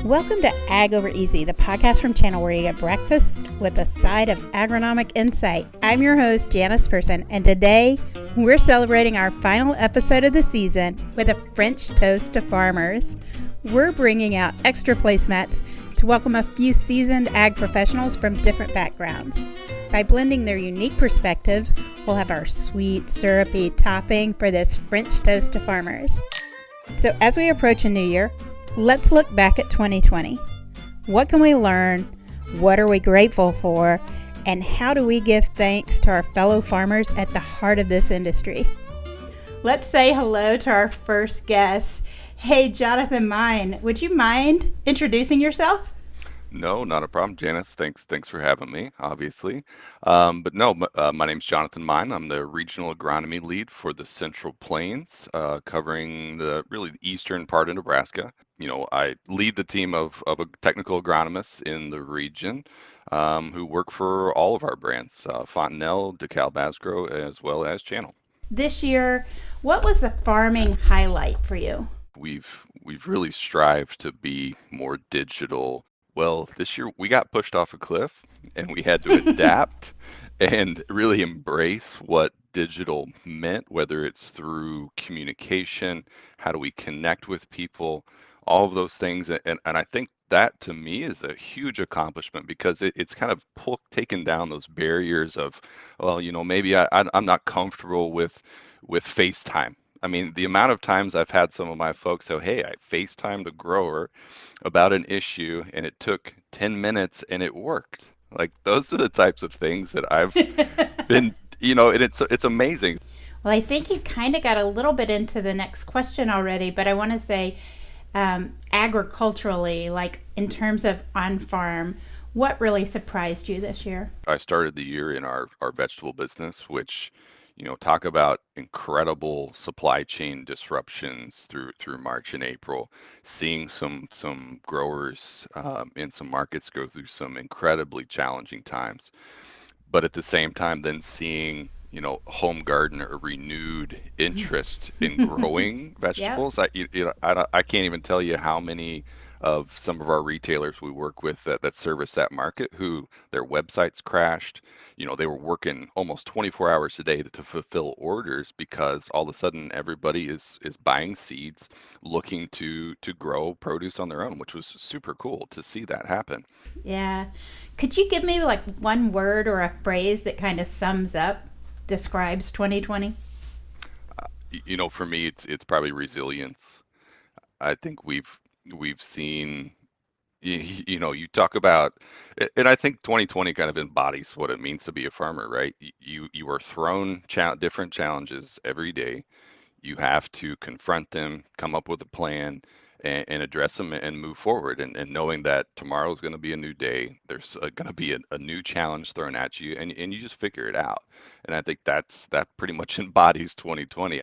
Welcome to Ag Over Easy, the podcast from Channel where you get breakfast with a side of agronomic insight. I'm your host, Janice Person, and today we're celebrating our final episode of the season with a French toast to farmers. We're bringing out extra placemats to welcome a few seasoned ag professionals from different backgrounds. By blending their unique perspectives, we'll have our sweet, syrupy topping for this French toast to farmers. So as we approach a new year, let's look back at 2020. What can we learn? What are we grateful for? And how do we give thanks to our fellow farmers at the heart of this industry? Let's say hello to our first guest. Hey, Jonathan Mine, would you mind introducing yourself? No, not a problem, Janice. Thanks for having me, obviously. My name's Jonathan Mine. I'm the regional agronomy lead for the Central Plains, covering the really the eastern part of Nebraska. I lead the team of technical agronomists in the region who work for all of our brands, Fontenelle, DeKalb Asgrow, as well as Channel. This year, what was the farming highlight for you? We've really strived to be more digital. Well, this year we got pushed off a cliff and we had to adapt and really embrace what digital meant, whether it's through communication, how do we connect with people, all of those things. And I think that to me is a huge accomplishment because it's kind of taken down those barriers of, well, maybe I'm not comfortable with FaceTime. I mean, the amount of times I've had some of my folks say, hey, I FaceTimed a grower about an issue and it took 10 minutes and it worked. Like those are the types of things that I've been, and it's amazing. Well, I think you kind of got a little bit into the next question already, but I want to say agriculturally, like in terms of on-farm, what really surprised you this year? I started the year in our vegetable business, which, talk about incredible supply chain disruptions through March and April, seeing some growers in some markets go through some incredibly challenging times. But at the same time, then seeing, home garden a renewed interest in growing Yep. vegetables. I can't even tell you how many of some of our retailers we work with that service that market who their websites crashed. They were working almost 24 hours a day to fulfill orders because all of a sudden everybody is buying seeds, looking to grow produce on their own, which was super cool to see that happen. Yeah. Could you give me like one word or a phrase that kind of sums up, describes 2020? For me, it's probably resilience. I think we've seen you talk about and I think 2020 kind of embodies what it means to be a farmer, right? You are thrown different challenges every day. You have to confront them, come up with a plan, and address them and move forward. And knowing that tomorrow is going to be a new day, there's going to be a new challenge thrown at you, and you just figure it out. And I think that pretty much embodies 2020.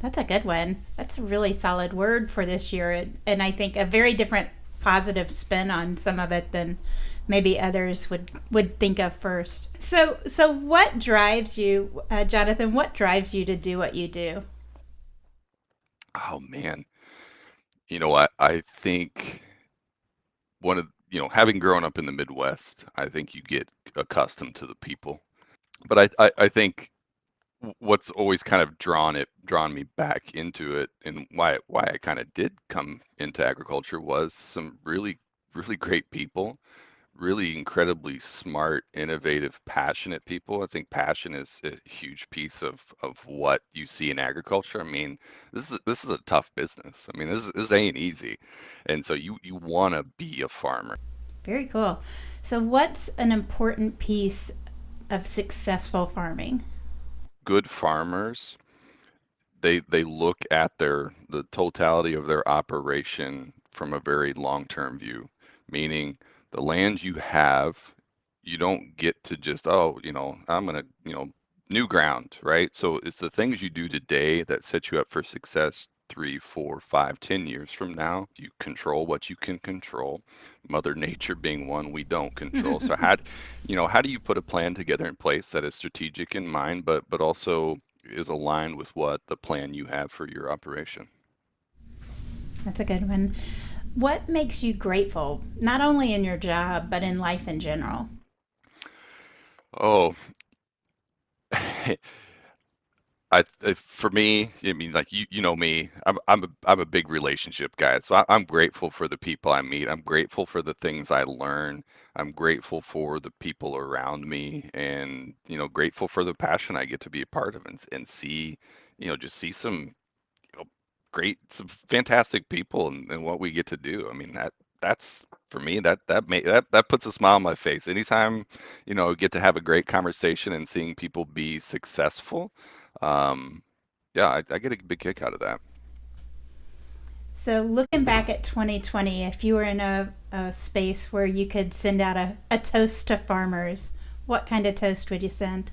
That's a good one. That's a really solid word for this year, and I think a very different positive spin on some of it than maybe others would think of first. So what drives you, Jonathan? What drives you to do what you do? Oh man, I think one of having grown up in the Midwest, I think you get accustomed to the people. But I think what's always kind of drawn me back into it and why I kind of did come into agriculture was some really great people, really incredibly smart, innovative, passionate people. I think passion is a huge piece of what you see in agriculture. I mean, this is a tough business. I mean, this ain't easy. And so you want to be a farmer. Very cool. So what's an important piece of successful farming? Good farmers, they look at the totality of their operation from a very long-term view, meaning the land you have, you don't get to just, oh, I'm gonna, new ground, right? So it's the things you do today that set you up for success 3, 4, 5, 10 years from now. You control what you can control. Mother Nature being one we don't control. So how do you put a plan together in place that is strategic in mind, but also is aligned with what the plan you have for your operation? That's a good one. What makes you grateful, not only in your job, but in life in general? Oh, for me, I mean, like you know me, I'm a big relationship guy. So I'm grateful for the people I meet. I'm grateful for the things I learn. I'm grateful for the people around me, and grateful for the passion I get to be a part of and see, just see some some fantastic people and what we get to do. I mean, that's for me that puts a smile on my face. Anytime, get to have a great conversation and seeing people be successful. Um, yeah, I get a big kick out of that. So, looking back at 2020, if you were in a space where you could send out a toast to farmers, what kind of toast would you send?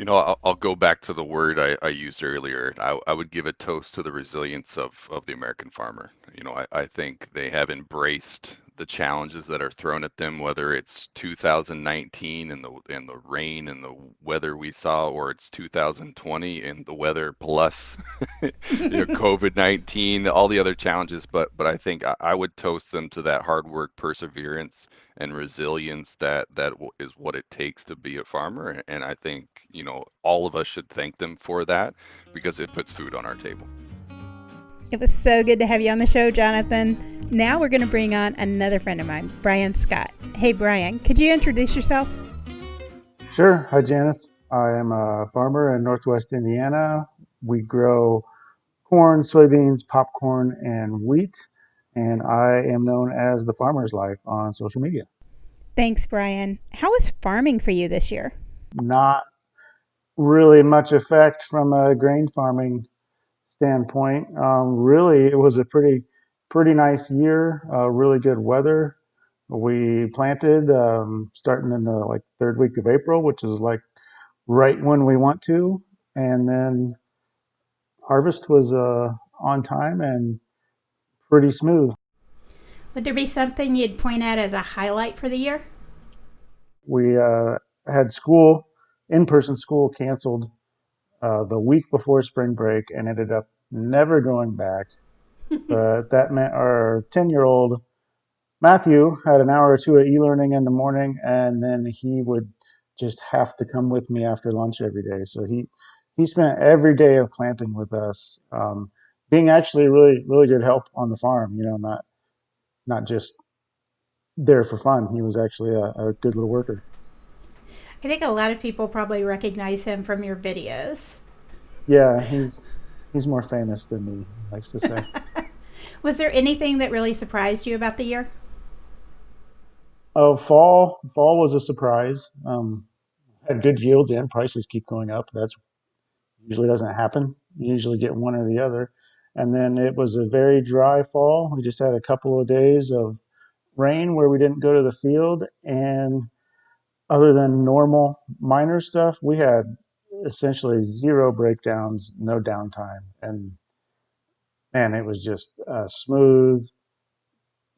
I'll go back to the word I used earlier. I would give a toast to the resilience of the American farmer. I think they have embraced the challenges that are thrown at them, whether it's 2019 and the rain and the weather we saw, or it's 2020 and the weather plus COVID-19, all the other challenges. But I think I would toast them to that hard work, perseverance, and resilience that is what it takes to be a farmer. And I think, all of us should thank them for that because it puts food on our table. It was so good to have you on the show, Jonathan. Now we're going to bring on another friend of mine, Brian Scott. Hey, Brian, could you introduce yourself? Sure. Hi, Janice. I am a farmer in Northwest Indiana. We grow corn, soybeans, popcorn, and wheat. And I am known as the Farmer's Life on social media. Thanks, Brian. How was farming for you this year? Not really much effect from a grain farming standpoint. Really, it was a pretty nice year. Really good weather. We planted starting in the like third week of April, which is like right when we want to, and then harvest was on time and pretty smooth. Would there be something you'd point out as a highlight for the year? We had school, in-person school, canceled the week before spring break and ended up never going back. But that meant our 10-year-old Matthew had an hour or two of e-learning in the morning, and then he would just have to come with me after lunch every day. So he spent every day of planting with us, being actually really good help on the farm. Not just there for fun. He was actually a good little worker. I think a lot of people probably recognize him from your videos. Yeah, he's more famous than me, he likes to say. Was there anything that really surprised you about the year? Oh, fall was a surprise. Had good yields and prices keep going up. That's usually doesn't happen. You usually get one or the other. And then it was a very dry fall. We just had a couple of days of rain where we didn't go to the field. And other than normal minor stuff, we had essentially zero breakdowns, no downtime. And it was just a smooth,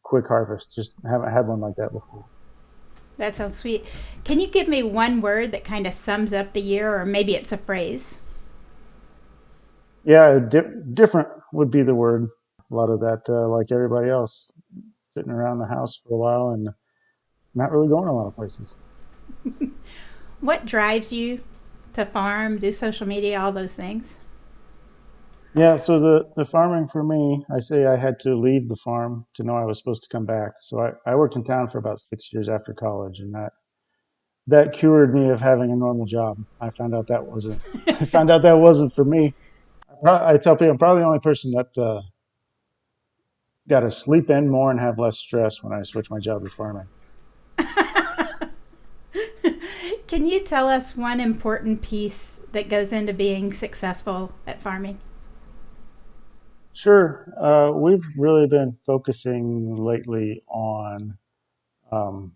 quick harvest. Just haven't had one like that before. That sounds sweet. Can you give me one word that kind of sums up the year, or maybe it's a phrase? Yeah, different would be the word. A lot of that, like everybody else, sitting around the house for a while and not really going a lot of places. What drives you to farm, do social media, all those things? Yeah, so the farming for me, I say I had to leave the farm to know I was supposed to come back. So I worked in town for about 6 years after college, and that cured me of having a normal job. I found out that wasn't I found out that wasn't for me. I tell people I'm probably the only person that got to sleep in more and have less stress when I switch my job to farming. Can you tell us one important piece that goes into being successful at farming? Sure, we've really been focusing lately on um,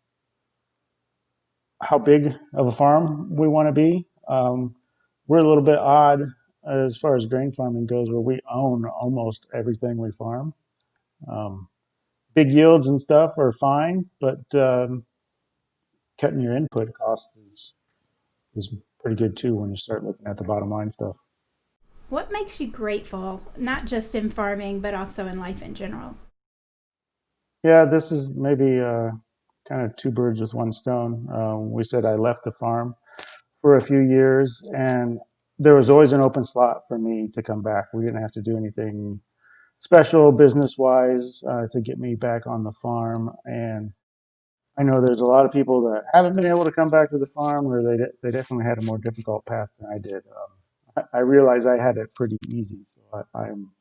how big of a farm we want to be. We're a little bit odd as far as grain farming goes, where we own almost everything we farm. Um, Big yields and stuff are fine, but cutting your input costs is pretty good too when you start looking at the bottom line stuff. What makes you grateful, not just in farming, but also in life in general? Yeah, this is maybe kind of two birds with one stone. We said I left the farm for a few years, and there was always an open slot for me to come back. We didn't have to do anything special business wise to get me back on the farm. And I know there's a lot of people that haven't been able to come back to the farm, or they definitely had a more difficult path than I did. I realized I had it pretty easy, so I'm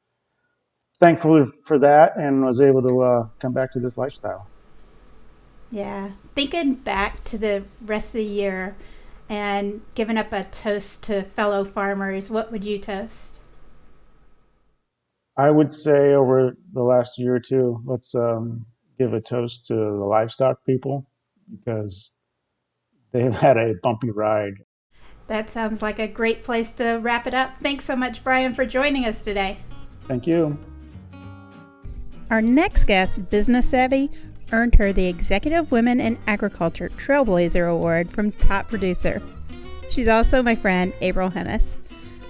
thankful for that and was able to come back to this lifestyle. Yeah. Thinking back to the rest of the year and giving up a toast to fellow farmers, what would you toast? I would say over the last year or two, let's give a toast to the livestock people because they've had a bumpy ride. That sounds like a great place to wrap it up. Thanks so much, Brian, for joining us today. Thank you. Our next guest, Business Savvy, earned her the Executive Women in Agriculture Trailblazer Award from Top Producer. She's also my friend, April Hennis.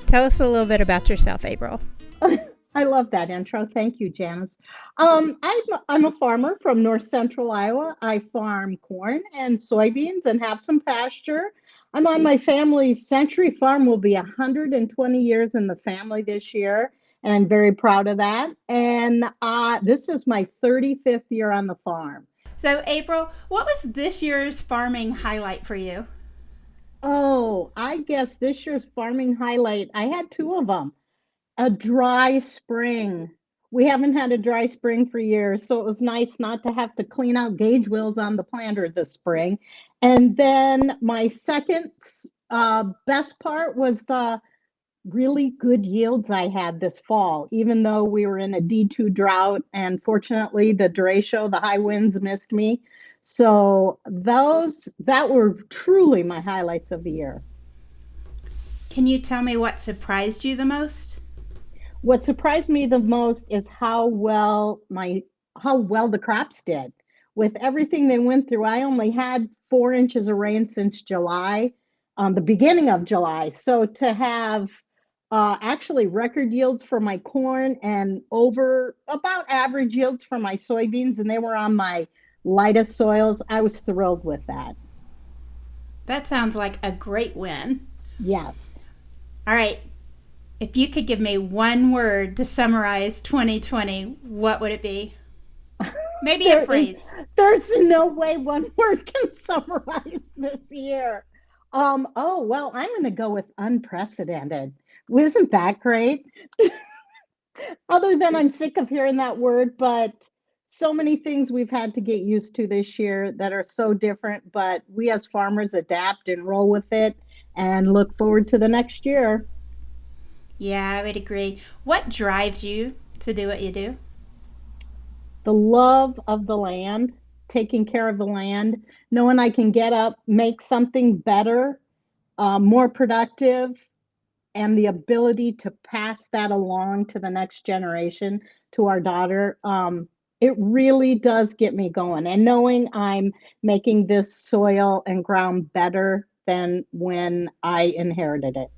Tell us a little bit about yourself, April. I love that intro. Thank you, Janice. I'm a farmer from north central Iowa. I farm corn and soybeans and have some pasture. I'm on my family's century farm. Will be 120 years in the family this year, and I'm very proud of that. And this is my 35th year on the farm. So, April, what was this year's farming highlight for you? Oh, I guess this year's farming highlight, I had two of them. A dry spring. We haven't had a dry spring for years, so it was nice not to have to clean out gauge wheels on the planter this spring. And then my second best part was the really good yields I had this fall, even though we were in a D2 drought. And fortunately, the derecho, the high winds missed me. So those that were truly my highlights of the year. Can you tell me what surprised you the most? What surprised me the most is how well the crops did. With everything they went through, I only had 4 inches of rain since July, the beginning of July. So to have actually record yields for my corn and over about average yields for my soybeans, and they were on my lightest soils, I was thrilled with that. That sounds like a great win. Yes. All right. If you could give me one word to summarize 2020, what would it be? Maybe a phrase. There's no way one word can summarize this year. Oh, well, I'm going to go with unprecedented. Isn't that great? Other than I'm sick of hearing that word, but so many things we've had to get used to this year that are so different, but we as farmers adapt and roll with it and look forward to the next year. Yeah, I would agree. What drives you to do what you do? The love of the land, taking care of the land, knowing I can get up, make something better, more productive, and the ability to pass that along to the next generation, to our daughter. It really does get me going. And knowing I'm making this soil and ground better than when I inherited it.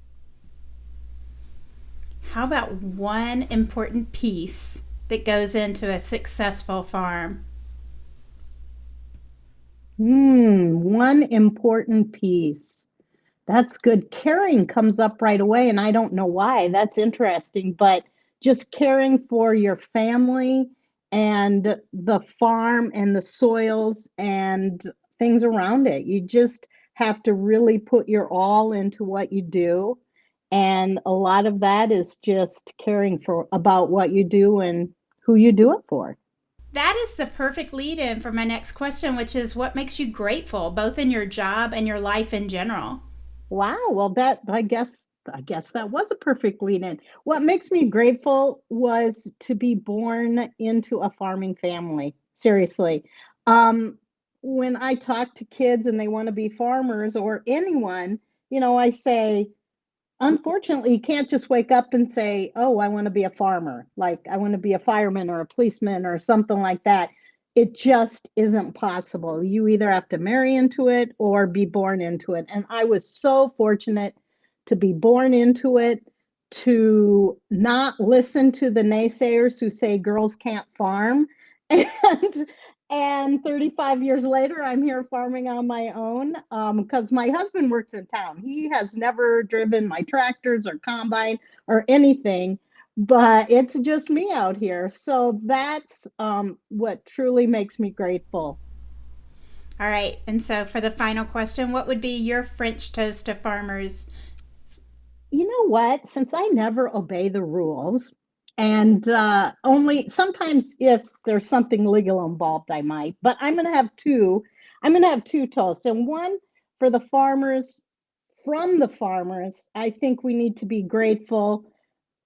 How about one important piece that goes into a successful farm? One important piece. That's good. Caring comes up right away, and I don't know why. That's interesting, but just caring for your family and the farm and the soils and things around it. You just have to really put your all into what you do. And a lot of that is just caring for about what you do and who you do it for. That is the perfect lead in for my next question, which is what makes you grateful, both in your job and your life in general? Wow. Well, that I guess that was a perfect lead in. What makes me grateful was to be born into a farming family. Seriously. Um, when I talk to kids and they want to be farmers or anyone, I say, unfortunately, you can't just wake up and say, "Oh, I want to be a farmer." Like I want to be a fireman or a policeman or something like that. It just isn't possible. You either have to marry into it or be born into it. And I was so fortunate to be born into it, to not listen to the naysayers who say girls can't farm And 35 years later, I'm here farming on my own because my husband works in town. He has never driven my tractors or combine or anything, but it's just me out here. So that's what truly makes me grateful. All right. And so for the final question, what would be your French toast to farmers? You know what? Since I never obey the rules, and only sometimes if there's something legal involved, I might. But I'm going to have two. I'm going to have two toasts, and one for the farmers. From the farmers, I think we need to be grateful.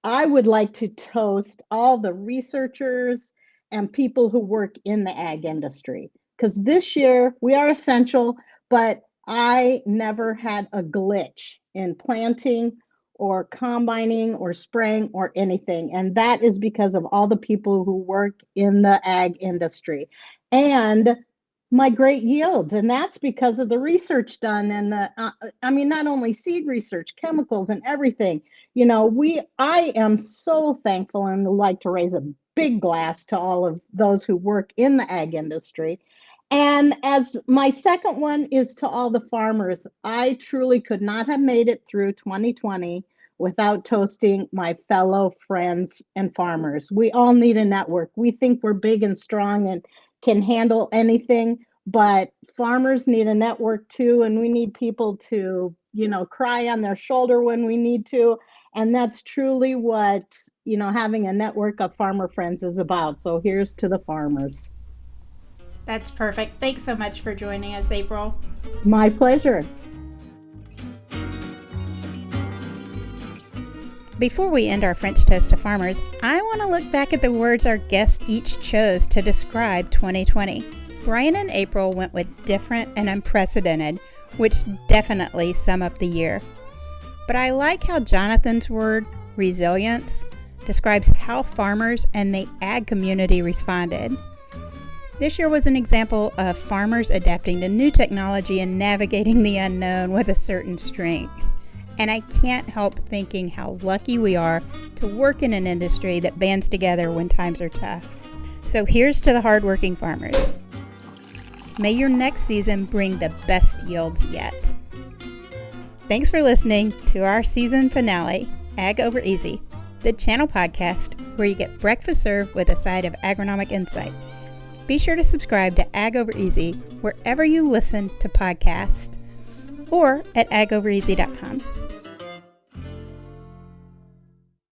I would like to toast all the researchers and people who work in the ag industry because this year we are essential, but I never had a glitch in planting or combining or spraying or anything. And that is because of all the people who work in the ag industry and my great yields. And that's because of the research done and I mean, not only seed research, chemicals and everything. You know, I am so thankful and would like to raise a big glass to all of those who work in the ag industry. And as my second one is to all the farmers, I truly could not have made it through 2020 without toasting my fellow friends and farmers. We all need a network. We think we're big and strong and can handle anything, but farmers need a network too, and we need people to, you know, cry on their shoulder when we need to. And that's truly what, you know, having a network of farmer friends is about. So here's to the farmers. That's perfect. Thanks so much for joining us, April. My pleasure. Before we end our French toast to farmers, I want to look back at the words our guests each chose to describe 2020. Brian and April went with different and unprecedented, which definitely sum up the year. But I like how Jonathan's word, resilience, describes how farmers and the ag community responded. This year was an example of farmers adapting to new technology and navigating the unknown with a certain strength. And I can't help thinking how lucky we are to work in an industry that bands together when times are tough. So here's to the hardworking farmers. May your next season bring the best yields yet. Thanks for listening to our season finale, Ag Over Easy, the channel podcast where you get breakfast served with a side of agronomic insight. Be sure to subscribe to Ag Over Easy wherever you listen to podcasts or at agovereasy.com.